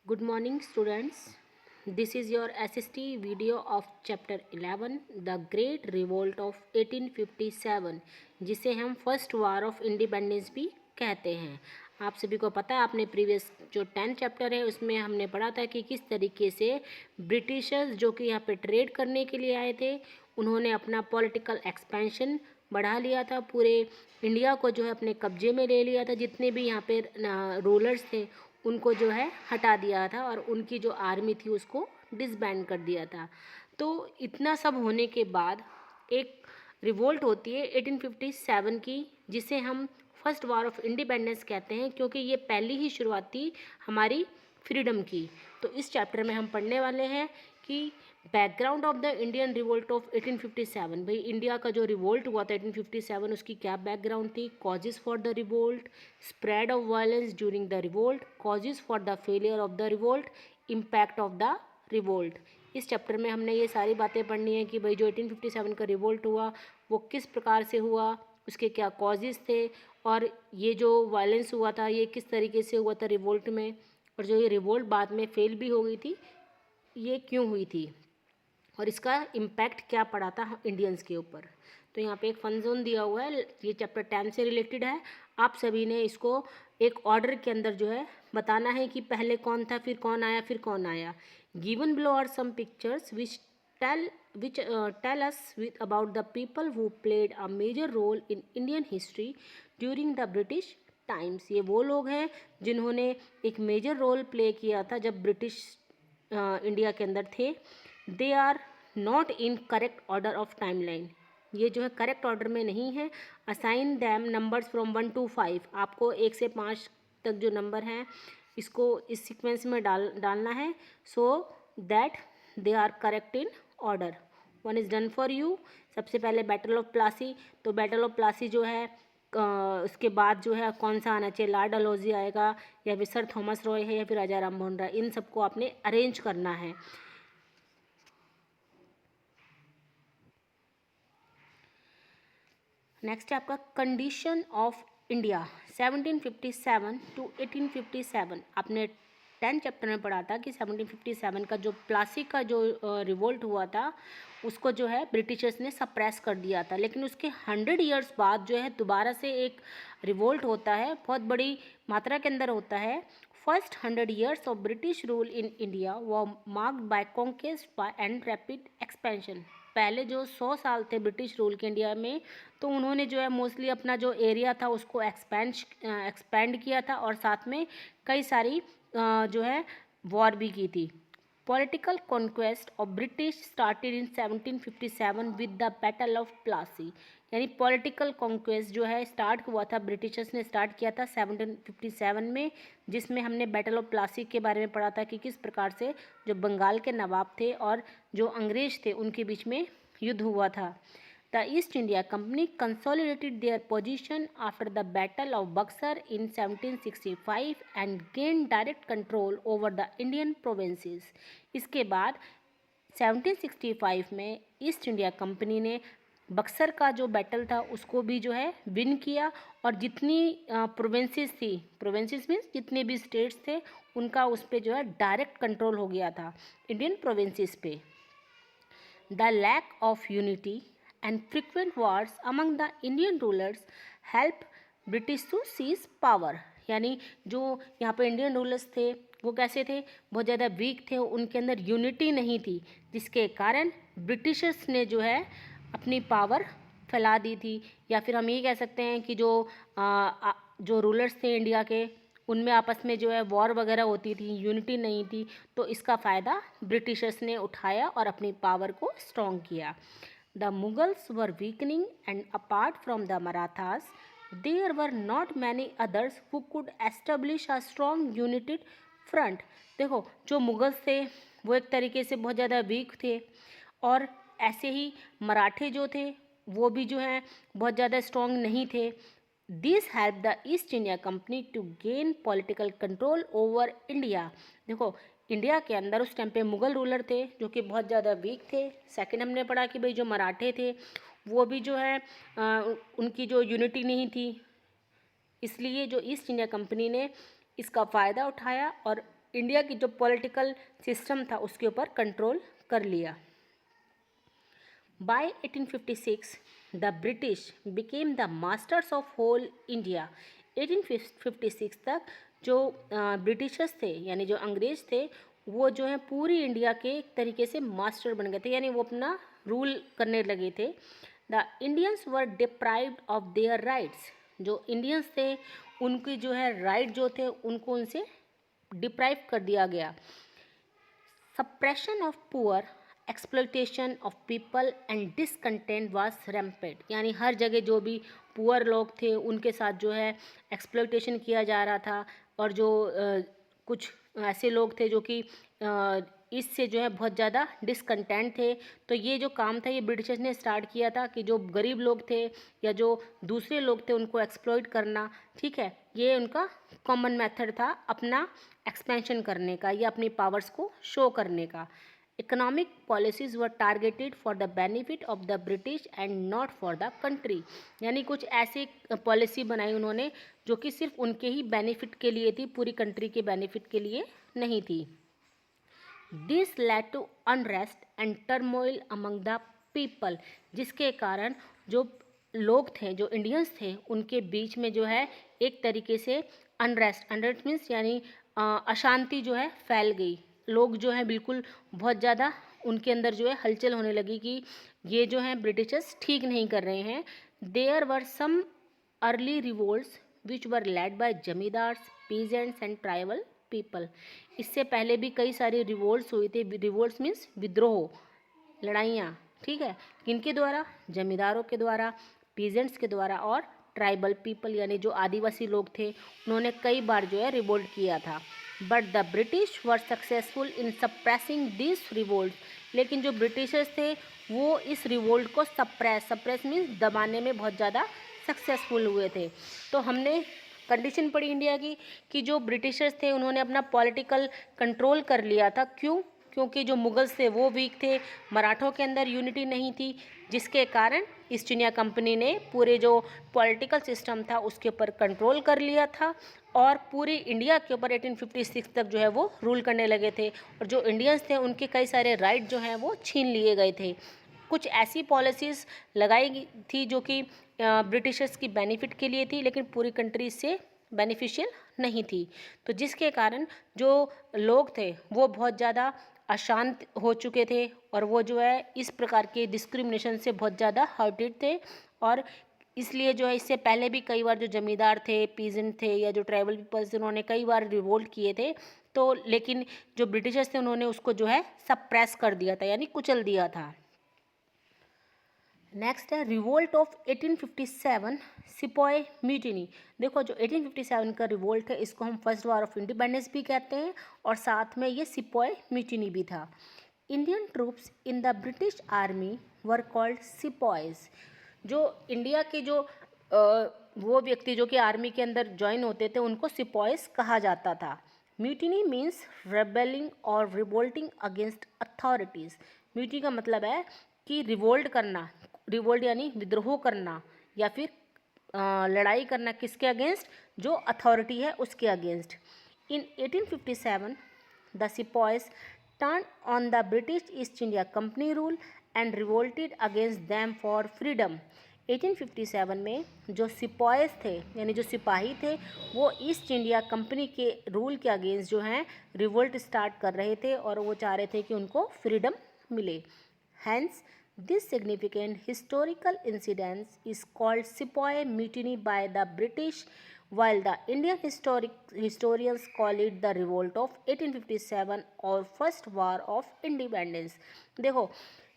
Good morning, students. This is your SST video of chapter 11, The Great Revolt of 1857, जिसे हम first war of independence भी कहते हैं। आप सभी को पता है, आपने प्रीवियस जो 10th चैप्टर है उसमें हमने पढ़ा था कि किस तरीके से ब्रिटिशर्स जो कि यहाँ पे ट्रेड करने के लिए आए थे, उन्होंने अपना पॉलिटिकल एक्सपेंशन बढ़ा लिया था, पूरे इंडिया को जो है अपने कब्जे में ले लिया था। जितने भी यहाँ पे रूलर्स थे उनको जो है हटा दिया था और उनकी जो आर्मी थी उसको डिसबैंड कर दिया था। तो इतना सब होने के बाद एक रिवोल्ट होती है 1857 की, जिसे हम फर्स्ट वार ऑफ इंडिपेंडेंस कहते हैं, क्योंकि ये पहली ही शुरुआत थी हमारी फ्रीडम की। तो इस चैप्टर में हम पढ़ने वाले हैं कि background of the Indian revolt of 1857। भाई, इंडिया का जो रिवोल्ट हुआ था 1857 उसकी क्या बैकग्राउंड थी, causes for the revolt, spread of violence during the revolt, causes for the failure of the revolt, impact of the revolt. इस चैप्टर में हमने ये सारी बातें पढ़नी है कि भाई जो 1857 का रिवोल्ट हुआ वो किस प्रकार से हुआ, उसके क्या कॉजेज थे, और ये जो वायलेंस हुआ था ये किस तरीके से हुआ था रिवोल्ट में, और जो ये रिवोल्ट बाद में फेल भी हो गई थी ये क्यों हुई थी, और इसका इम्पैक्ट क्या पड़ा था इंडियंस के ऊपर। तो यहाँ पे एक फन जोन दिया हुआ है, ये चैप्टर 10 से रिलेटेड है। आप सभी ने इसको एक ऑर्डर के अंदर जो है बताना है कि पहले कौन था, फिर कौन आया, फिर कौन आया। Given below are some pictures which tell us about the people who played a major role in Indian history during the British times। ये वो लोग हैं जिन्होंने एक मेजर रोल प्ले किया था जब ब्रिटिश इंडिया के अंदर थे। They are not in correct order of timeline, ये जो है करेक्ट ऑर्डर में नहीं है। Assign them numbers from 1 to 5, आपको 1 से 5 तक जो नंबर हैं इसको इस सीक्वेंस में डालना है, so that they are correct in order. 1 is done for you. सबसे पहले बैटल ऑफ प्लासी, तो बैटल ऑफ प्लासी जो है उसके बाद जो है कौन सा आना चाहिए, लॉर्ड डलहौजी आएगा या फिर सर थॉमस रॉय है या फिर राजा राम मोहन राय, इन सबको आपने अरेंज करना है। नेक्स्ट है आपका कंडीशन ऑफ इंडिया 1757 to 1857। आपने 10th चैप्टर में पढ़ा था कि 1757 का जो प्लासी का जो रिवोल्ट हुआ था उसको जो है ब्रिटिशर्स ने सप्रेस कर दिया था, लेकिन उसके 100 ईयर्स बाद जो है दोबारा से एक रिवोल्ट होता है, बहुत बड़ी मात्रा के अंदर होता है। First 100 years of British rule in India were marked by conquest and rapid expansion. पहले जो 100 साल थे ब्रिटिश रूल के इंडिया में, तो उन्होंने जो है मोस्टली अपना जो एरिया था उसको एक्सपेंड किया था और साथ में कई सारी जो है वॉर भी की थी। Political conquest of British started in 1757 with the battle of Plassey, यानी पॉलिटिकल कॉन्क्वेस्ट जो है स्टार्ट हुआ था, ब्रिटिशर्स ने स्टार्ट किया था 1757 में, जिसमें हमने बैटल ऑफ प्लासी के बारे में पढ़ा था कि किस प्रकार से जो बंगाल के नवाब थे और जो अंग्रेज थे उनके बीच में युद्ध हुआ था। The East India Company consolidated their position after the Battle of Buxar in 1765 and gained direct control over the Indian provinces। इसके बाद 1765 में ईस्ट इंडिया कंपनी ने बक्सर का जो बैटल था उसको भी जो है विन किया, और जितनी प्रोविंसेस थी, प्रोविंसेस मीन्स जितने भी स्टेट्स थे उनका उस पर जो है डायरेक्ट कंट्रोल हो गया था इंडियन प्रोविंसेस पे। The lack of unity and frequent wars among the Indian rulers help British to seize power। यानी जो यहाँ पे इंडियन रूलर्स थे वो कैसे थे, बहुत ज़्यादा वीक थे, उनके अंदर यूनिटी नहीं थी, जिसके कारण ब्रिटिशर्स ने जो है अपनी पावर फैला दी थी। या फिर हम ये कह सकते हैं कि जो रूलर्स थे इंडिया के उनमें आपस में जो है वॉर वगैरह होती थी, यूनिटी नहीं थी, तो इसका फ़ायदा ब्रिटिशर्स ने उठाया और अपनी पावर को स्ट्रॉन्ग किया। The Mughals were weakening, and apart from the Marathas, there were not many others who could establish a strong united front। देखो, जो मुगल्स थे वो एक तरीके से बहुत ज़्यादा वीक थे, और ऐसे ही मराठे जो थे वो भी जो है बहुत ज़्यादा स्ट्रॉन्ग नहीं थे। This help the East India Company to gain political control over India. देखो, इंडिया के अंदर उस टाइम पे मुग़ल रूलर थे जो कि बहुत ज़्यादा वीक थे। सेकंड हमने पढ़ा कि भाई जो मराठे थे वो भी जो है उनकी जो यूनिटी नहीं थी, इसलिए जो ईस्ट इंडिया कंपनी ने इसका फ़ायदा उठाया और इंडिया की जो पॉलिटिकल सिस्टम था उसके ऊपर कंट्रोल कर लिया। By 1856, the British became the masters of whole India. 1856 तक जो ब्रिटिशर्स थे यानी जो अंग्रेज थे वो जो है पूरी इंडिया के एक तरीके से मास्टर बन गए थे, यानी वो अपना रूल करने लगे थे। The Indians were deprived of their rights. जो इंडियंस थे उनकी जो है राइट जो थे उनको उनसे डिप्राइव कर दिया गया। Suppression of poor, exploitation of people and discontent was rampant, यानी हर जगह जो भी पुअर लोग थे उनके साथ जो है एक्सप्लॉयटेशन किया जा रहा था, और जो कुछ ऐसे लोग थे जो कि इससे जो है बहुत ज़्यादा डिसकंटेंट थे। तो ये जो काम था ये ब्रिटिशर्स ने स्टार्ट किया था कि जो गरीब लोग थे या जो दूसरे लोग थे उनको एक्सप्लॉइट करना, ठीक है, ये उनका कॉमन मेथड था अपना एक्सपेंशन करने का या अपनी पावर्स को शो करने का। Economic policies were targeted for the benefit of the British and not for the country, यानी कुछ ऐसी पॉलिसी बनाई उन्होंने जो कि सिर्फ उनके ही बेनिफिट के लिए थी, पूरी कंट्री के बेनिफिट के लिए नहीं थी। This led to unrest and turmoil among the people, जिसके कारण जो लोग थे, जो इंडियंस थे, उनके बीच में जो है एक तरीके से अनरेस्ट मीन्स यानी अशांति जो है फैल गई। लोग जो है बिल्कुल बहुत ज़्यादा उनके अंदर जो है हलचल होने लगी कि ये जो है ब्रिटिशर्स ठीक नहीं कर रहे हैं। There were some early revolts which were led by zamindars, peasants and tribal people. इससे पहले भी कई सारे रिवोल्ट्स हुए थे। रिवोल्ट्स मीन्स विद्रोह, लड़ाइयाँ, ठीक है, किनके द्वारा? जमींदारों के द्वारा, पीजेंट्स के द्वारा और ट्राइबल पीपल यानी जो आदिवासी लोग थे उन्होंने कई बार जो है रिवोल्ट किया था। But the British were successful in suppressing this revolt, लेकिन जो ब्रिटिशर्स थे वो इस रिवोल्ट को सप्रेस मीन्स दबाने में बहुत ज़्यादा सक्सेसफुल हुए थे। तो हमने कंडीशन पड़ी इंडिया की कि जो ब्रिटिशर्स थे उन्होंने अपना पॉलिटिकल कंट्रोल कर लिया था। क्यों? क्योंकि जो मुगल्स थे वो वीक थे, मराठों के अंदर यूनिटी नहीं थी, जिसके कारण ईस्ट इंडिया कंपनी ने पूरे जो पॉलिटिकल सिस्टम था उसके ऊपर कंट्रोल कर लिया था और पूरी इंडिया के ऊपर 1856 तक जो है वो रूल करने लगे थे। और जो इंडियंस थे उनके कई सारे राइट जो हैं वो छीन लिए गए थे। कुछ ऐसी पॉलिसीज़ लगाई थी जो कि ब्रिटिशर्स की बेनिफिट के लिए थी, लेकिन पूरी कंट्री से बेनिफिशियल नहीं थी। तो जिसके कारण जो लोग थे वो बहुत ज़्यादा अशांत हो चुके थे और वो जो है इस प्रकार के डिस्क्रिमिनेशन से बहुत ज़्यादा हर्टेड थे। और इसलिए जो है इससे पहले भी कई बार जो जमींदार थे, पीजेंट थे या जो ट्राइबल पीपल्स उन्होंने कई बार रिवोल्ट किए थे, तो लेकिन जो ब्रिटिशर्स थे उन्होंने उसको जो है सप्रेस कर दिया था, यानी कुचल दिया था। नेक्स्ट है रिवोल्ट ऑफ 1857, सिपॉय म्यूटिनी। देखो जो 1857 का रिवोल्ट है इसको हम फर्स्ट वार ऑफ इंडिपेंडेंस भी कहते हैं और साथ में ये सिपॉय म्यूटिनी भी था। Indian troops in the British army were called sepoys. जो इंडिया के जो वो व्यक्ति जो कि आर्मी के अंदर ज्वाइन होते थे उनको सिपॉयज कहा जाता था। म्यूटिनी मीन्स रेबेलिंग और रिवोल्टिंग अगेंस्ट अथॉरिटीज़। म्यूटिनी का मतलब है कि रिवोल्ट करना, रिवोल्ट यानी विद्रोह करना या फिर लड़ाई करना, किसके अगेंस्ट? जो अथॉरिटी है उसके against. In 1857 the sepoys turn on the British east India company rule and revolted against them for freedom. 1857 में जो सिपॉयज थे यानी जो सिपाही थे वो ईस्ट इंडिया कंपनी के रूल के अगेंस्ट जो हैं रिवोल्ट स्टार्ट कर रहे थे और वो चाह रहे थे कि उनको फ्रीडम मिले। Hence this significant historical incident is called Sepoy Mutiny by the British, while the Indian historians call it the Revolt of 1857 or First War of Independence। देखो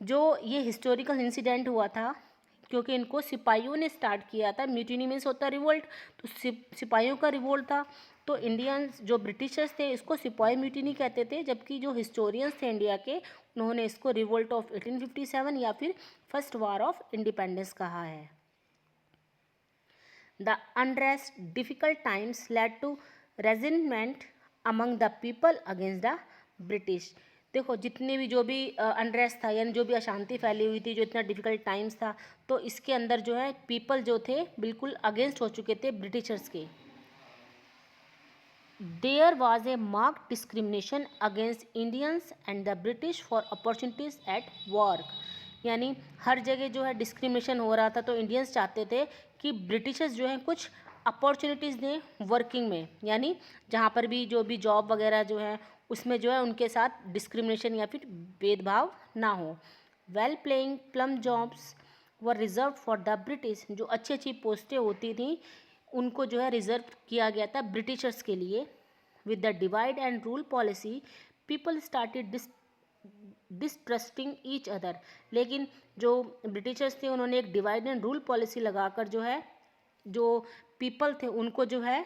जो ये हिस्टोरिकल इंसिडेंट हुआ था क्योंकि इनको सिपाहियों ने स्टार्ट किया था। म्यूटिनी मीन्स होता है रिवोल्ट, तो सिपाहियों का रिवोल्ट था। तो इंडियंस जो ब्रिटिशर्स थे इसको सिपाही म्यूटिनी कहते थे, जबकि जो हिस्टोरियंस थे इंडिया के उन्होंने इसको रिवोल्ट ऑफ 1857 या फिर फर्स्ट वार ऑफ इंडिपेंडेंस कहा है। The unrest difficult times led to resentment among the people against the British. देखो जितने भी जो भी अनरेस्ट था यानी जो भी अशांति फैली हुई थी, जो इतना डिफिकल्ट टाइम्स था, तो इसके अंदर जो है पीपल जो थे बिल्कुल अगेंस्ट हो चुके थे ब्रिटिशर्स के। There was a marked discrimination against Indians and the British for opportunities at work. यानी हर जगह जो है डिस्क्रिमिनेशन हो रहा था, तो इंडियंस चाहते थे कि ब्रिटिशर्स जो हैं कुछ अपॉर्चुनिटीज़ दें वर्किंग में, यानी जहाँ पर भी जो भी जॉब वगैरह जो है उसमें जो है उनके साथ डिस्क्रिमिनेशन या फिर भेदभाव ना हो। While playing plum jobs were reserve for the British. जो अच्छी अच्छी पोस्टें होती थी उनको जो है रिजर्व किया गया था ब्रिटिशर्स के लिए। With the divide and rule policy people started distrusting each other. लेकिन जो ब्रिटिशर्स थे उन्होंने एक डिवाइड एंड रूल पॉलिसी लगाकर जो है जो पीपल थे उनको जो है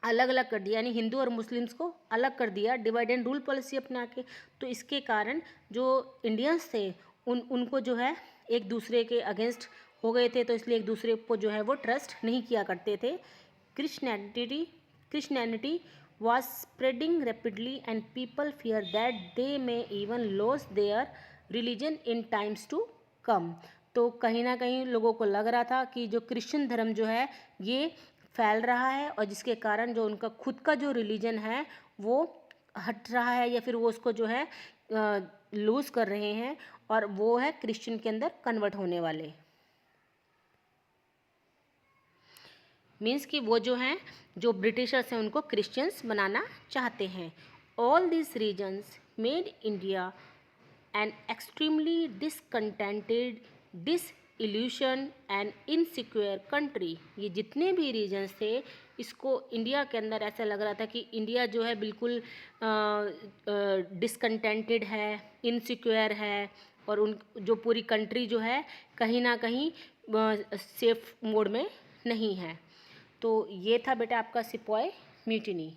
अलग अलग कर दिया, यानी हिंदू और मुस्लिम्स को अलग कर दिया डिवाइड एंड रूल पॉलिसी अपना के। तो इसके कारण जो इंडियंस थे उनको जो है एक दूसरे के अगेंस्ट हो गए थे, तो इसलिए एक दूसरे को जो है वो ट्रस्ट नहीं किया करते थे। Christianity was spreading rapidly and people fear that they may even lose their religion in times to come। तो कहीं ना कहीं लोगों को लग रहा था कि जो क्रिश्चियन धर्म जो है ये फैल रहा है और जिसके कारण जो उनका खुद का जो रिलीजन है वो हट रहा है या फिर वो उसको जो है लूज़ कर रहे हैं, और वो है क्रिश्चियन के अंदर कन्वर्ट होने वाले। मीन्स कि वो जो हैं जो ब्रिटिशर्स हैं उनको क्रिश्चियंस बनाना चाहते हैं। All this reasons made India an extremely discontented, disillusion and insecure country. ये जितने भी रीजन्स थे इसको इंडिया के अंदर ऐसा लग रहा था कि इंडिया जो है बिल्कुल डिसकंटेंटेड है, इनसिक्योर है, और उन जो पूरी कंट्री जो है कहीं ना कहीं सेफ मोड में नहीं है। तो ये था बेटा आपका सिपॉय म्यूटिनी।